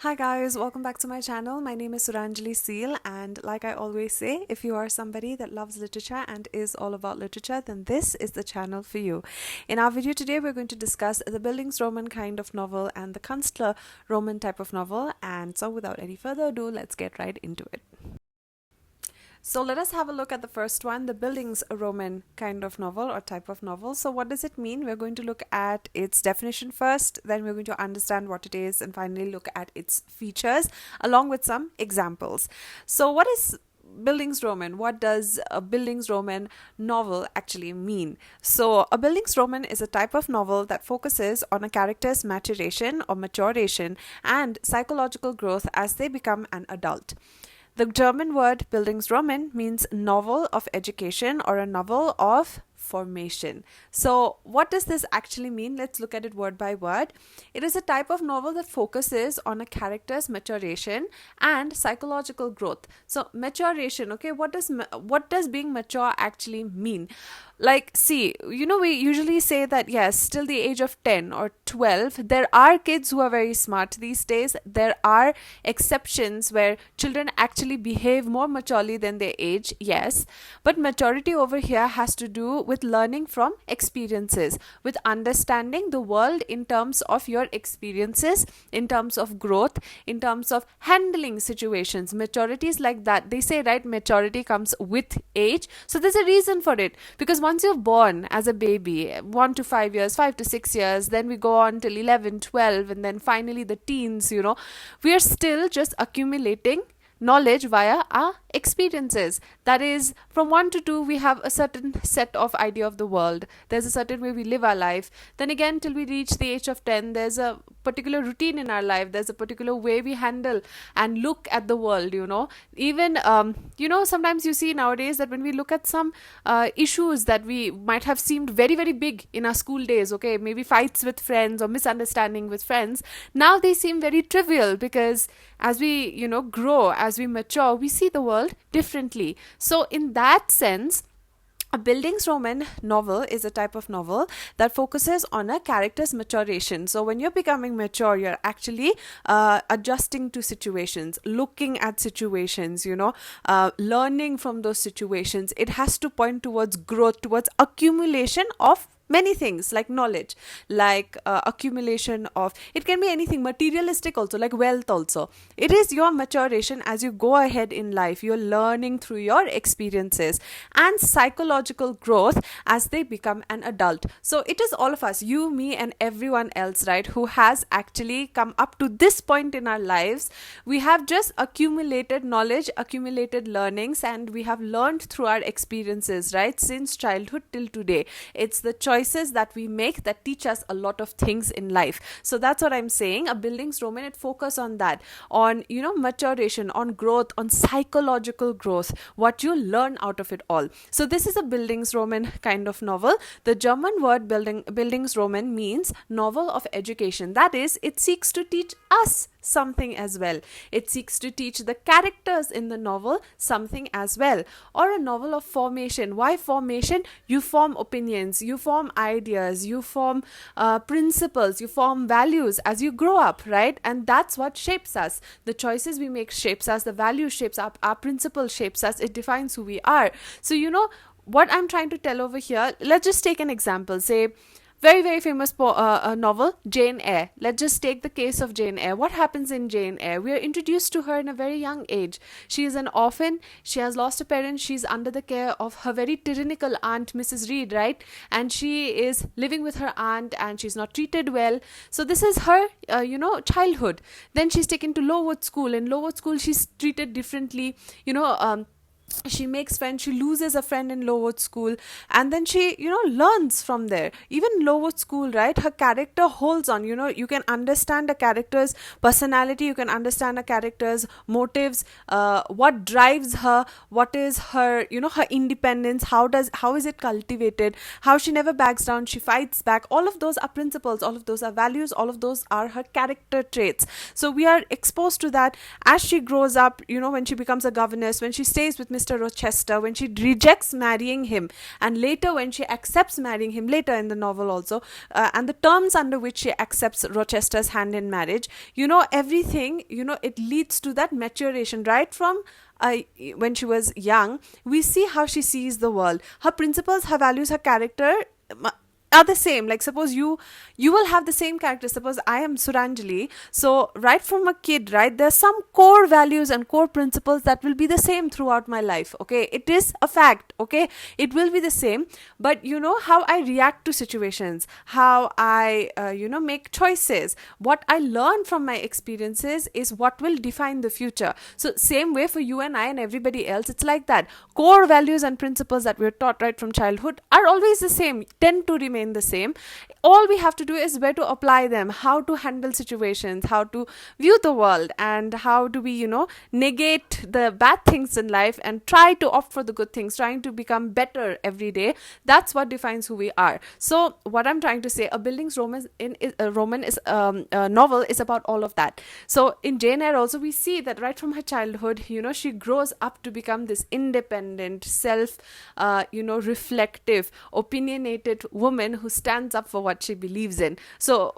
Hi guys, welcome back to my channel. My name is Suranjali Seal, and like I always say, if you are somebody that loves literature and is all about literature, then this is the channel for you. In our video today, we're going to discuss the Bildungsroman kind of novel and the Kunstlerroman type of novel. And so without any further ado, let's get right into it. So let us have a look at the first one, the Bildungsroman kind of novel or type of novel. So what does it mean? We're going to look at its definition first, then we're going to understand what it is, and finally look at its features along with some examples. So what is Bildungsroman? What does a Bildungsroman novel actually mean? So a Bildungsroman is a type of novel that focuses on a character's maturation or maturation and psychological growth as they become an adult. The German word Bildungsroman means novel of education or a novel of formation. So what does this actually mean? Let's look at it word by word. It is a type of novel that focuses on a character's maturation and psychological growth. So maturation, okay, what does being mature actually mean? Like, see, we usually say that yes, till the age of 10 or 12, there are kids who are very smart these days. There are exceptions where children actually behave more maturely than their age, yes. But maturity over here has to do with learning from experiences, with understanding the world in terms of your experiences, in terms of growth, in terms of handling situations. Maturity is like that. They say, right, maturity comes with age. So there's a reason for it, because once you're born as a baby, 1 to 5 years, 5 to 6 years, then we go on till 11, 12, and then finally the teens, we are still just accumulating knowledge via our experiences. That is, from 1 to 2 we have a certain set of idea of the world. There's a certain way we live our life. Then again, till we reach the age of 10, there's a particular routine in our life. There's a particular way we handle and look at the world. Even sometimes you see nowadays that when we look at some issues that we might have seemed very, very big in our school days, okay, maybe fights with friends or misunderstanding with friends, now they seem very trivial, because as we grow, as we mature, we see the world differently. So in that sense, a Bildungsroman novel is a type of novel that focuses on a character's maturation. So when you're becoming mature, you're actually adjusting to situations, looking at situations, learning from those situations. It has to point towards growth, towards accumulation of many things, like knowledge, like accumulation of, it can be anything, materialistic also, like wealth also. It is your maturation as you go ahead in life. You're learning through your experiences, and psychological growth as they become an adult. So it is all of us, you, me, and everyone else, right, who has actually come up to this point in our lives. We have just accumulated knowledge, accumulated learnings, and we have learned through our experiences, right, since childhood till today. It's the choices that we make that teach us a lot of things in life. So that's what I'm saying. A Bildungsroman, it focus on that, on maturation, on growth, on psychological growth, what you learn out of it all. So this is a Bildungsroman kind of novel. The German word Bildungsroman means novel of education. That is, it seeks to teach us something as well. It seeks to teach the characters in the novel something as well. Or a novel of formation. Why formation? You form opinions, you form ideas, you form principles, you form values as you grow up, right? And that's what shapes us. The choices we make shapes us, the value shapes up, our principle shapes us, it defines who we are. So what I'm trying to tell over here, let's just take an example. Say, very, very famous novel, Jane Eyre. Let's just take the case of Jane Eyre. What happens in Jane Eyre? We are introduced to her in a very young age. She is an orphan. She has lost a parent. She's under the care of her very tyrannical aunt, Mrs. Reed, right? And she is living with her aunt, and she's not treated well. So this is her, childhood. Then she's taken to Lowood School. In Lowood School, she's treated differently. She makes friends, she loses a friend in Lowood School, and then she learns from there. Even Lowood School, right, her character holds on. You can understand a character's personality, you can understand a character's motives, what drives her, what is her her independence, how is it cultivated, how she never backs down, she fights back. All of those are principles, all of those are values, all of those are her character traits. So we are exposed to that as she grows up, when she becomes a governess, when she stays with Mr. Mr. Rochester, when she rejects marrying him, and later when she accepts marrying him, later in the novel also, and the terms under which she accepts Rochester's hand in marriage, everything, it leads to that maturation right from when she was young. We see how she sees the world, her principles, her values, her character are the same. Like, suppose you will have the same character. Suppose I am Suranjali, so right from a kid, right, there's some core values and core principles that will be the same throughout my life. Okay, it is a fact. Okay, it will be the same, but how I react to situations, how I make choices, what I learn from my experiences is what will define the future. So same way for you and I and everybody else, it's like that. Core values and principles that we're taught right from childhood are always the same, tend to remain the same. All we have to do is where to apply them, how to handle situations, how to view the world, and how do we negate the bad things in life and try to opt for the good things, trying to become better every day. That's what defines who we are. So what I'm trying to say, a Bildungsroman novel is about all of that. So in Jane Eyre also, we see that right from her childhood, she grows up to become this independent, self reflective, opinionated woman who stands up for what she believes in. So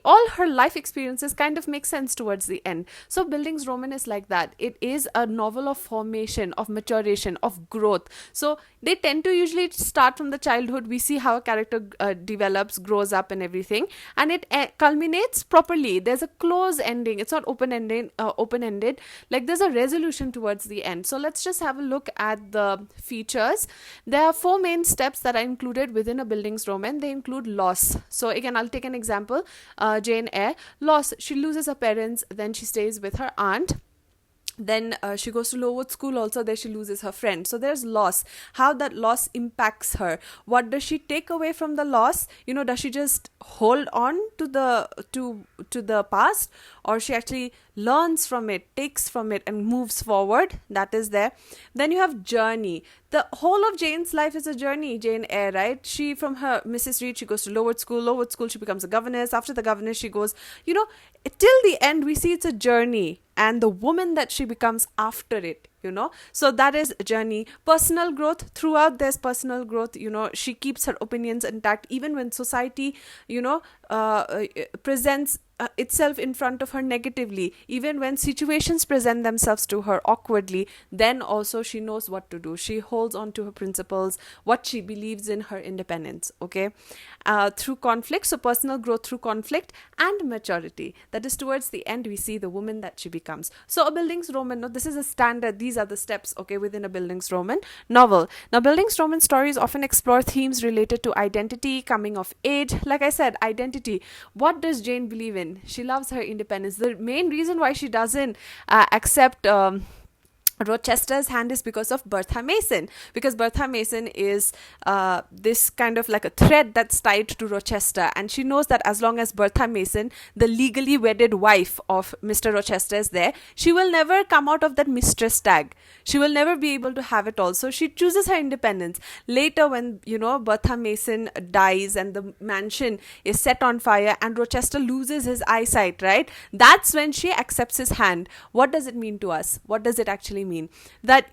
all her life experiences kind of make sense towards the end. So Bildungsroman is like that. It is a novel of formation, of maturation, of growth. So they tend to usually start from the childhood. We see how a character develops, grows up and everything, and it culminates properly. There's a close ending. It's not open-ended. Like, there's a resolution towards the end. So let's just have a look at the features. There are 4 main steps that are included within a Bildungsroman. They include loss. So again, I'll take an example. Jane Eyre, loss. She loses her parents, then she stays with her aunt. Then she goes to Lowood school also. There she loses her friend. So there's loss. How that loss impacts her. What does she take away from the loss? Does she just hold on to the past, or she actually learns from it, takes from it, and moves forward? That is there. Then you have journey. The whole of Jane's life is a journey, Jane Eyre, right? She, from her Mrs. Reed, she goes to Lowood school, she becomes a governess. After the governess, she goes, till the end, we see it's a journey, and the woman that she becomes after it, so that is journey. Personal growth. Throughout, there's personal growth. She keeps her opinions intact even when society presents itself in front of her negatively, even when situations present themselves to her awkwardly. Then also she knows what to do. She holds on to her principles, what she believes in, her independence. Okay, through conflict. So personal growth through conflict and maturity. That is, towards the end, we see the woman that she becomes. So a Bildungsroman, this is a standard. These are the steps, okay, within a Bildungsroman novel. Now, Bildungsroman stories often explore themes related to identity, coming of age. Like I said, identity. What does Jane believe in? She loves her independence. The main reason why she doesn't accept Rochester's hand is because of Bertha Mason, because Bertha Mason is this kind of like a thread that's tied to Rochester, and she knows that as long as Bertha Mason, the legally wedded wife of Mr. Rochester, is there, she will never come out of that mistress tag. She will never be able to have it also. She chooses her independence. Later, when Bertha Mason dies and the mansion is set on fire and Rochester loses his eyesight, right, that's when she accepts his hand. What does it mean to us? What does it actually mean? That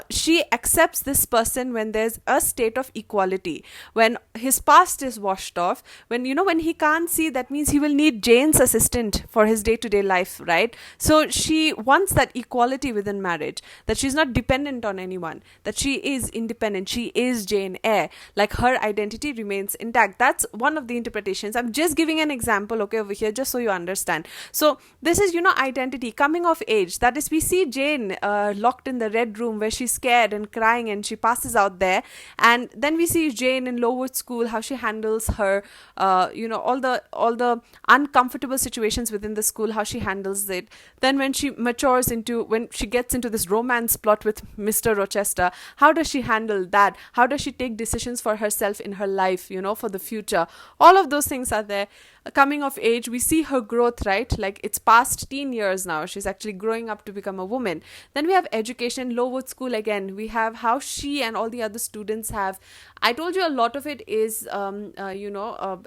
she accepts this person when there's a state of equality, when his past is washed off, when when he can't see, that means he will need Jane's assistant for his day-to-day life, right? So she wants that equality within marriage, that she's not dependent on anyone, that she is independent, she is Jane Eyre, like her identity remains intact. That's one of the interpretations. I'm just giving an example, okay, over here, just so you understand. So this is identity, coming of age. That is, we see Jane locked in the red room where she's scared and crying and she passes out there, and then we see Jane in Lowood school, how she handles her all the uncomfortable situations within the school, how she handles it. Then when she when she gets into this romance plot with Mr. Rochester, how does she handle that? How does she take decisions for herself in her life, for the future? All of those things are there. coming of age, we see her growth, right? Like it's past teen years now, she's actually growing up to become a woman. Then we have education, Lowood School again. We have how she and all the other students have, I told you a lot of it is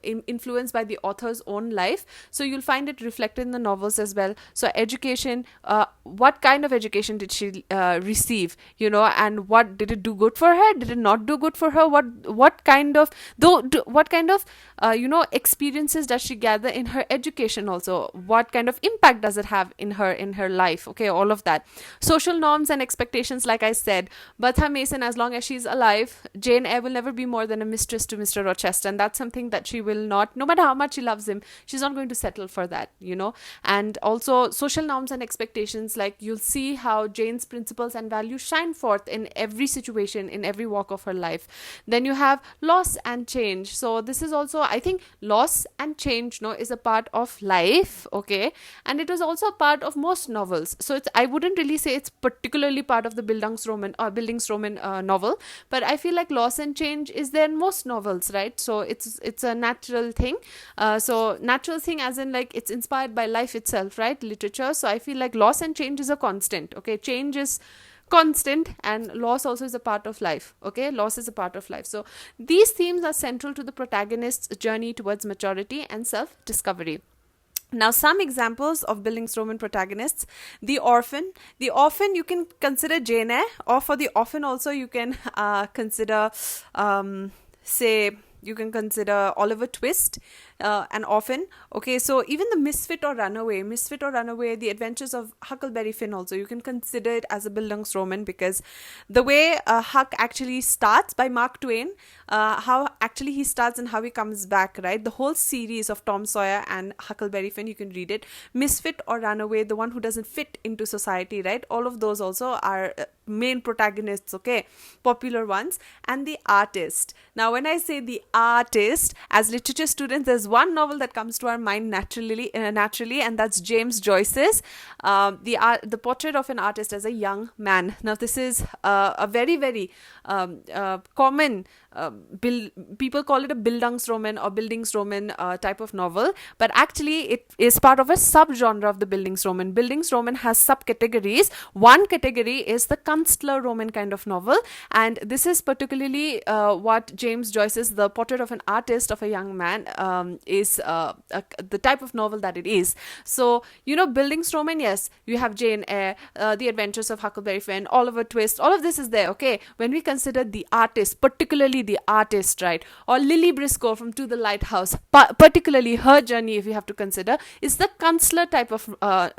influenced by the author's own life, so you'll find it reflected in the novels as well. So education, what kind of education did she receive, and what did it do good for her, did it not do good for her, what kind of experiences does she gather in her education, also what kind of impact does it have in her life, okay, all of that. Social norms and expectations, like I said, Bertha Mason, as long as she's alive, Jane Eyre will never be more than a mistress to Mr. Rochester, and that's something that she will not, no matter how much she loves him, she's not going to settle for that. And also social norms and expectations, like you'll see how Jane's principles and values shine forth in every situation, in every walk of her life. Then you have loss and change. So this is also, I think, loss and change is a part of life, okay, and it was also a part of most novels. So I wouldn't really say it's particularly part of the Bildungsroman novel, but I feel like loss and change is there in most novels, right? So it's a natural thing. So natural thing as in like it's inspired by life itself, right? Literature. So I feel like loss and change is a constant, okay? Change is constant, and loss also is a part of life, okay? Loss is a part of life. So these themes are central to the protagonist's journey towards maturity and self-discovery. Now, some examples of Bildungsroman protagonists: the orphan. The orphan, you can consider Jane Eyre, or for the orphan also you can consider, you can consider Oliver Twist, an orphan. Okay, so even the Misfit or Runaway, The Adventures of Huckleberry Finn also, you can consider it as a Bildungsroman, because the way Huck actually starts, by Mark Twain, how actually he starts and how he comes back, right? The whole series of Tom Sawyer and Huckleberry Finn, you can read it. Misfit or Runaway, the one who doesn't fit into society, right? All of those also are main protagonists, okay, popular ones. And the artist. Now, when I say the artist, as literature students, there's one novel that comes to our mind naturally, and that's James Joyce's the Portrait of an Artist as a Young Man. Now, this is a very, very common, people call it a Bildungsroman or Bildungsroman type of novel, but actually it is part of a subgenre of the Bildungsroman. Bildungsroman has subcategories. One category is the Kunstlerroman kind of novel, and this is particularly what James Joyce's The Portrait of an Artist of a Young Man is the type of novel that it is. So, Bildungsroman, yes, you have Jane Eyre, The Adventures of Huckleberry Finn, Oliver Twist, all of this is there, okay? When we consider the artist, particularly the artist, right, or Lily Briscoe from To the Lighthouse, particularly her journey, if you have to consider, is the Kunstler type of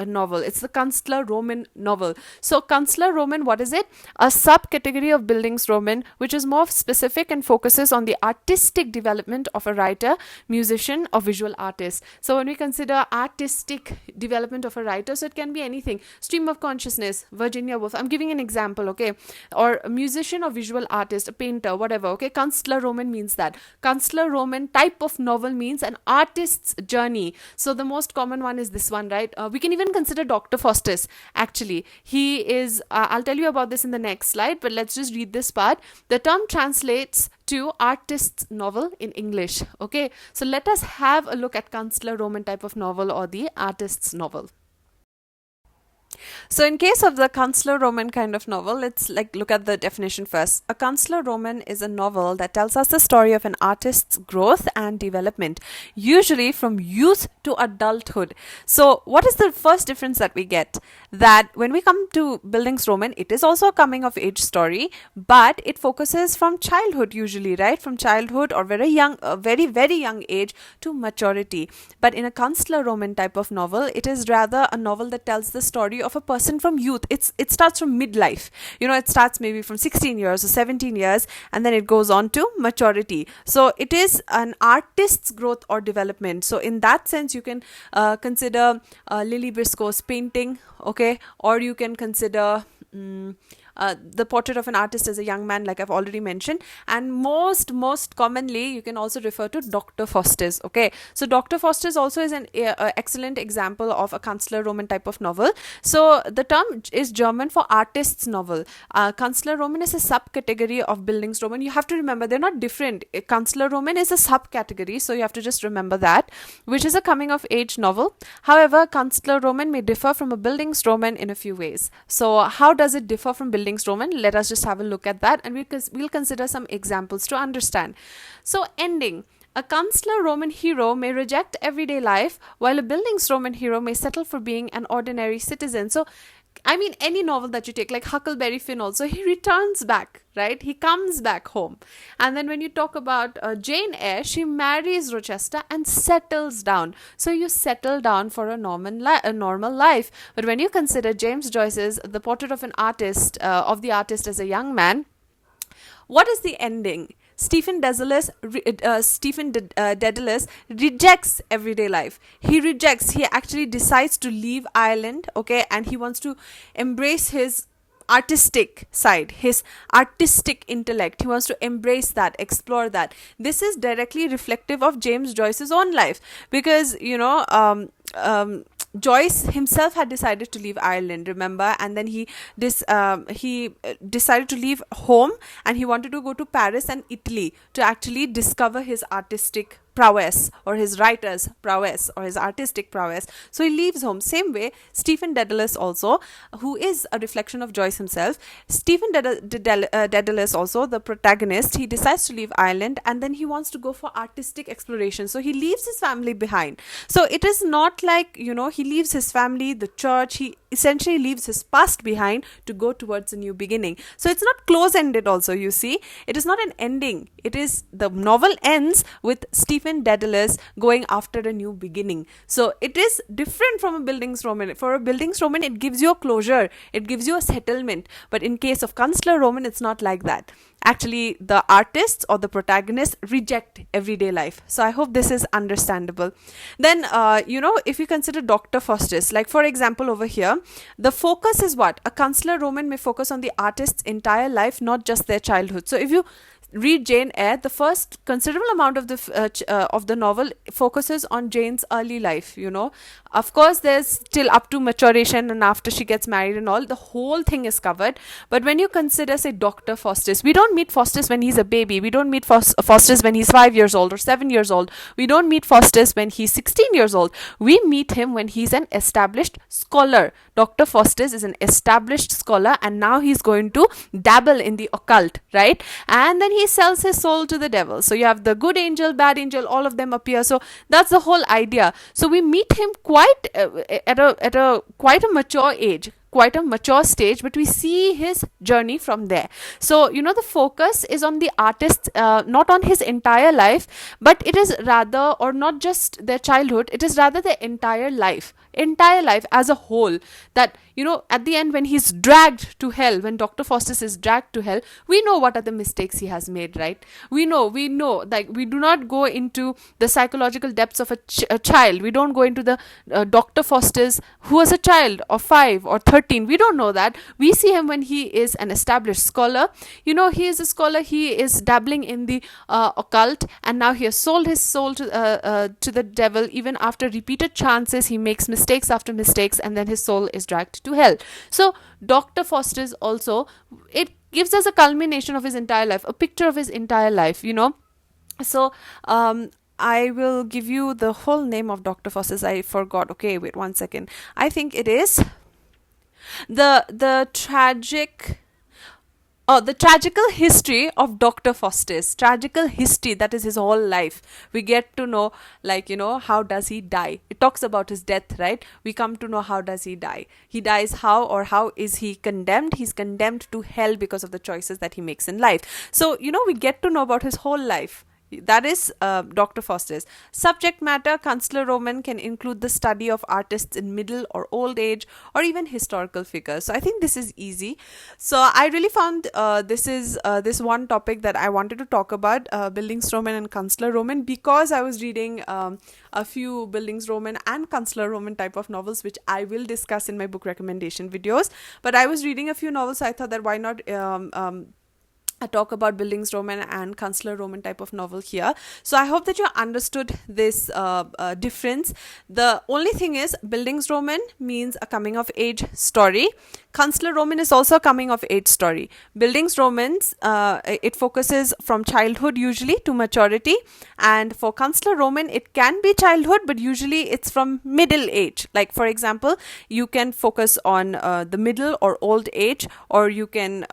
novel. It's the Kunstlerroman novel. So Kunstlerroman, what is it? A subcategory of Bildungsroman, which is more specific and focuses on the artistic development of a writer, musician, or visual artist. So when we consider artistic development of a writer, so it can be anything. Stream of Consciousness, Virginia Woolf, I'm giving an example, okay, or a musician or visual artist, a painter, whatever, okay. Kunstlerroman means that. Kunstlerroman type of novel means an artist's journey. So the most common one is this one, right? We can even consider Dr. Faustus. Actually, he is, I'll tell you about this in the next slide, but let's just read this part. The term translates to artist's novel in English, okay. So let us have a look at Kunstlerroman type of novel or the artist's novel. So in case of the Kunstlerroman kind of novel, let's look at the definition first. A Kunstlerroman is a novel that tells us the story of an artist's growth and development, usually from youth to adulthood. So what is the first difference that we get? That when we come to Bildungsroman, it is also a coming of age story, but it focuses from childhood usually, right? From childhood or very young, very, very young age to maturity. But in a Kunstlerroman type of novel, it is rather a novel that tells the story of a person from youth. It starts from midlife. It starts maybe from 16 years or 17 years, and then it goes on to maturity. So it is an artist's growth or development. So in that sense, you can consider Lily Briscoe's painting, okay, or you can consider The Portrait of an Artist as a Young Man, like I've already mentioned. And most commonly, you can also refer to Dr. Faustus. Okay, so Dr. Faustus also is an excellent example of a Künstlerroman type of novel. So the term is German for artist's novel. Künstlerroman is a subcategory of Bildungsroman. You have to remember they're not different. Künstlerroman is a subcategory, so you have to just remember that, which is a coming of age novel. However, Künstlerroman may differ from a Bildungsroman in a few ways. So how does it differ from Bildungsroman? Let us just have a look at that, and we'll consider some examples to understand. So ending. A Künstlerroman hero may reject everyday life, while a Bildungsroman hero may settle for being an ordinary citizen. So, I mean, any novel that you take, like Huckleberry Finn also, he returns back, right? He comes back home. And then when you talk about Jane Eyre, she marries Rochester and settles down. So you settle down for a normal life. But when you consider James Joyce's The Portrait of an Artist, of the artist as a young man, what is the ending? Stephen Dedalus rejects everyday life. He actually decides to leave Ireland, okay, and he wants to embrace his artistic side, his artistic intellect. He wants to embrace that, explore that. This is directly reflective of James Joyce's own life, because Joyce himself had decided to leave Ireland, remember, and then he decided to leave home, and he wanted to go to Paris and Italy to actually discover his artistic prowess, or his writer's prowess, or his artistic prowess. So he leaves home. Same way, Stephen Dedalus also, who is a reflection of Joyce himself. Stephen Dedalus also, the protagonist, he decides to leave Ireland, and then he wants to go for artistic exploration. So he leaves his family behind. So it is not like, he leaves his family, the church, he essentially leaves his past behind to go towards a new beginning. So it's not close-ended also, you see. It is not an ending. It is, the novel ends with Stephen Dedalus going after a new beginning. So it is different from a Bildungsroman. For a Bildungsroman, it gives you a closure. It gives you a settlement. But in case of Künstlerroman, it's not like that. Actually, the artists or the protagonists reject everyday life. So I hope this is understandable. Then, if you consider Dr. Faustus, like for example over here, the focus is what? A Künstlerroman may focus on the artist's entire life, not just their childhood. So if you read Jane Eyre, the first considerable amount of the novel focuses on Jane's early life. Of course, there's till up to maturation and after she gets married and all, the whole thing is covered. But when you consider, say, Dr. Faustus, we don't meet Faustus when he's a baby. We don't meet Faustus when he's 5 years old or 7 years old. We don't meet Faustus when he's 16 years old. We meet him when he's an established scholar. Dr. Faustus is an established scholar, and now he's going to dabble in the occult, right? And then he sells his soul to the devil. So you have the good angel, bad angel, all of them appear. So that's the whole idea. So we meet him quite at a quite a mature age, quite a mature stage, but we see his journey from there. So the focus is on the artist, not on his entire life, but it is rather, or not just their childhood, it is rather their entire life as a whole. That at the end, when he's dragged to hell, when Dr. Faustus is dragged to hell, we know what are the mistakes he has made, right? We know, like, we do not go into the psychological depths of a child. We don't go into the Dr. Faustus who was a child of 5 or 13. We don't know that. We see him when he is an established scholar. He is a scholar, he is dabbling in the occult, and now he has sold his soul to the devil. Even after repeated chances, he makes mistakes after mistakes, and then his soul is dragged to hell. So Dr. Faustus also, it gives us a culmination of his entire life, a picture of his entire life. So I will give you the whole name of Dr. Faustus. I forgot. Okay, wait 1 second. I think it is the tragical history of Dr. Faustus. Tragical history, that is his whole life. We get to know, like, how does he die? It talks about his death, right? We come to know how does he die. He dies how, or how is he condemned? He's condemned to hell because of the choices that he makes in life. So, we get to know about his whole life That is Dr. Faustus. Subject matter: Kunstlerroman can include the study of artists in middle or old age, or even historical figures. So I think this is easy. So I really found this one topic that I wanted to talk about, Bildungsroman and Kunstlerroman, because I was reading a few Bildungsroman and Kunstlerroman type of novels, which I will discuss in my book recommendation videos. But I was reading a few novels, so I thought that why not I talk about Bildungsroman and Kunstlerroman type of novel here. So I hope that you understood this difference. The only thing is, Bildungsroman means a coming of age story. Kunstlerroman is also a coming of age story. Bildungsromans, it focuses from childhood usually to maturity, and for Kunstlerroman it can be childhood, but usually it's from middle age. Like for example, you can focus on the middle or old age, or you can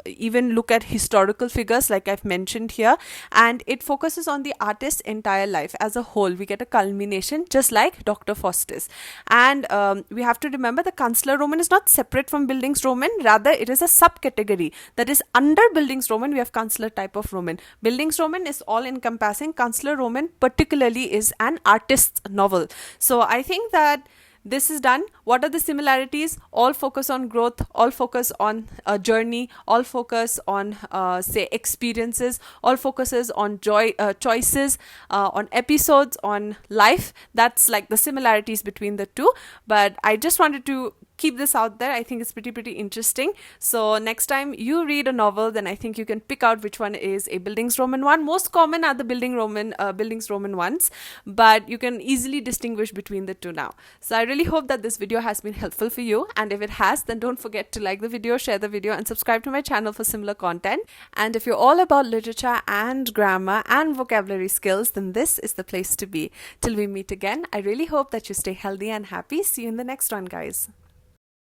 even look at historical figures like I've mentioned here, and it focuses on the artist's entire life as a whole. We get a culmination just like Dr. Faustus. And we have to remember the Kunstlerroman is not separate from Bildungsroman, rather it is a subcategory that is under Bildungsroman. We have Kunstler type of Roman. Bildungsroman is all encompassing. Kunstlerroman particularly is an artist's novel. So I think that this is done. What are the similarities? All focus on growth, all focus on a journey, all focus on say experiences, all focuses on choices, on episodes, on life. That's like the similarities between the two. But I just wanted to keep this out there. I think it's pretty interesting. So next time you read a novel, then I think you can pick out which one is a Bildungsroman one. Most common are the Bildungsroman ones, but you can easily distinguish between the two now. So I really hope that this video has been helpful for you, and if it has, then don't forget to like the video, share the video, and subscribe to my channel for similar content. And if you're all about literature and grammar and vocabulary skills, then this is the place to be. Till we meet again, I really hope that you stay healthy and happy. See you in the next one, guys.